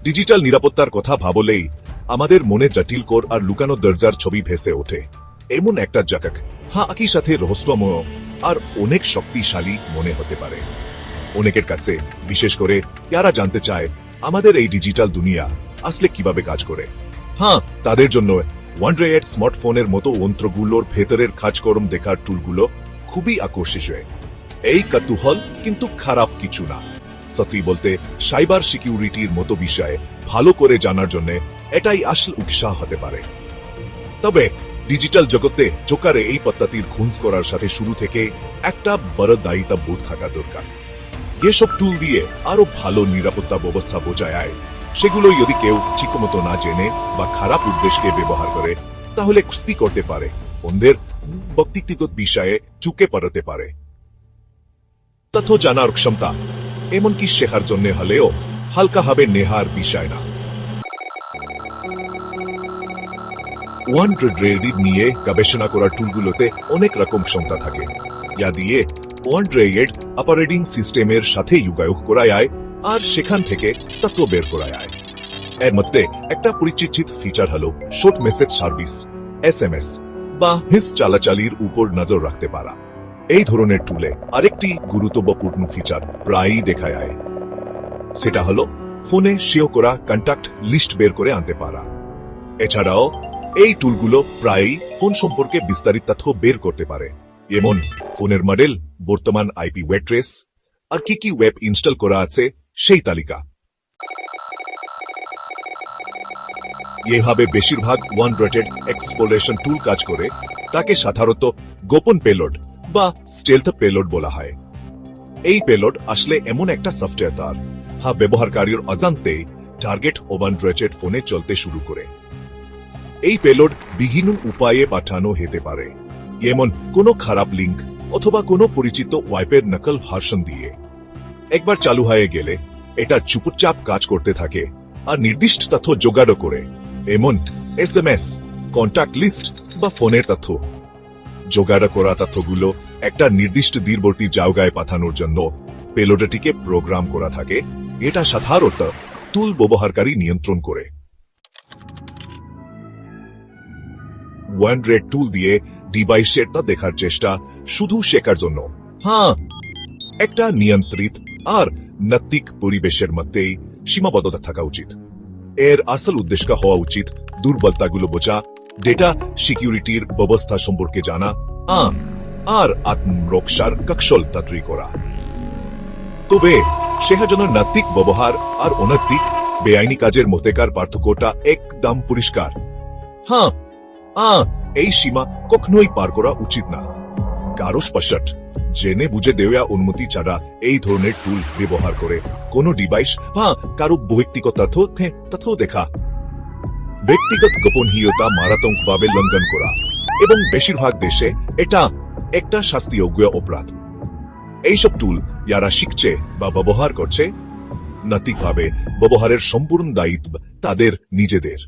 Digital নিরাপত্তার কথা ভাবলেই আমাদের মনে জটিল কোর আর লুকানো দরজার ছবি ভেসে ওঠে। এমন একটা জায়গা একই সাথে রহস্যময় আর অনেক শক্তিশালী মনে হতে পারে অনেকের কাছে, বিশেষ করে যারা জানতে চায় আমাদের এই ডিজিটাল দুনিয়া আসলে কিভাবে কাজ করে। তাদের জন্য ওয়ান্ড্রয়েড স্মার্টফোনের মতো যন্ত্রগুলোর ভেতরের কাজকর্ম দেখার টুলগুলো খুবই আকর্ষণীয়। এই কৌতূহল কিন্তু খারাপ কিছু না। সত্যি বলতে সাইবার সিকিউরিটির মতো বিষয়ে ভালো করে জানার জন্য এটাই আসল উৎসাহ হতে পারে। তবে ডিজিটাল জগতে জোকারে এই পদ্ধতির খুঁজ করার সাথে শুরু থেকে একটা বড় দায়িত্ববোধ থাকা দরকার। যেসব টুল দিয়ে আরো ভালো নিরাপত্তা ব্যবস্থা বোঝায়, সেগুলো যদি কেউ ঠিকমতো না জেনে বা খারাপ উদ্দেশ্যে ব্যবহার করে, তাহলে ক্ষতি করতে পারে, অন্যের ব্যক্তিগত বিষয়ে চুকে পড়তে পারে। তথ্য জানার ক্ষমতা এমনকি শেখার জন্য হলেও হালকাভাবে নেহার বিষয় না। ওয়ান্ড্রয়েড নিয়ে গবেষণা করার টুলগুলোতে অনেক রকম ক্ষমতা থাকে, যা দিয়ে ওয়ান্ড্রয়েড অপারেটিং সিস্টেমের সাথে যোগাযোগ করা যায় আর সেখান থেকে তথ্য বের করা যায়। এর মধ্যে একটা পরিচিত ফিচার হলো শর্ট মেসেজ সার্ভিস, SMS বা হিস চালাচালির উপর নজর রাখতে পারা। এই ধরনের টুলে আরেকটি গুরুত্বপূর্ণ ফিচার প্রায়ই দেখা যায়, সেটা হলো ফোনে সেভ করা কন্ট্যাক্ট লিস্ট বের করে আনতে পারা। এছাড়াও এই টুলগুলো প্রায়ই ফোন সম্পর্কে বিস্তারিত তথ্য বের করতে পারে, যেমন ফোনের মডেল, বর্তমান IP অ্যাড্রেস আর কি ওয়েব ইনস্টল করা আছে সেই তালিকা। এভাবে বেশিরভাগ ওয়ান্ড্রয়েড এক্সপ্লোরেশন টুল কাজ করে, তাকে সাধারণত গোপন পেলোড বা স্টেলথ পেলোড বলা হয়। এই পেলোড আসলে এমন একটা সফটওয়্যার ব্যবহারকারীর অজান্তে টার্গেট ওয়ান্ড্রয়েড ফোনে চলতে শুরু করে। এই পেলোড বিভিন্ন উপায়ে পাঠানো হতে পারে, যেমন কোনো খারাপ লিঙ্ক অথবা কোনো পরিচিত ওয়েবের নকল ভার্সন দিয়ে। একবার চালু হয়ে গেলে এটা চুপচাপ কাজ করতে থাকে আর নির্দিষ্ট তথ্য জোগাড় করে, এমন SMS, কন্ট্যাক্ট লিস্ট বা ফোনের তথ্য। জোগাড় করা তথ্যগুলো একটা নির্দিষ্ট দূরবর্তী জায়গায় পাঠানোর জন্য পেলোডটিকে প্রোগ্রাম করা থাকে। এটা সাধারণত টুল ব্যবহারকারী নিয়ন্ত্রণ করে। ওয়ান্ড্রয়েড টুল দিয়ে ডিভাইসের তা দেখার চেষ্টা শুধু শেখার জন্য, একটা নিয়ন্ত্রিত আর নৈতিক পরিবেশের মধ্যেই সীমাবদ্ধতা থাকা উচিত। এর আসল উদ্দেশ্য হওয়া উচিত দুর্বলতাগুলো বোঝা, ডেটা সিকিউরিটির ব্যবস্থা সম্পর্কে জানা আর আত্মরক্ষার কৌশল তৈরি করা। তবে শেখার জন্য নৈতিক ব্যবহার আর অনৈতিক বেআইনি কাজের মধ্যেকার পার্থক্যটা একদম পরিষ্কার। এই সীমা কখনোই পার করা উচিত না। কারো স্পষ্ট জেনে বুঝে দেওয়া অনুমতি ছাড়া এই ধরনের টুল ব্যবহার করে কোনো ডিভাইস কারো ব্যক্তিগত তথ্য দেখা, ব্যক্তিগত গোপনীয়তা মারাত্মকভাবে লঙ্ঘন করা, এবং বেশিরভাগ দেশে এটা একটা শাস্তিযোগ্য অপরাধ। এইসব টুল যারা শিখছে বা ব্যবহার করছে, নৈতিকভাবে ব্যবহারের সম্পূর্ণ দায়িত্ব তাদের নিজেদের।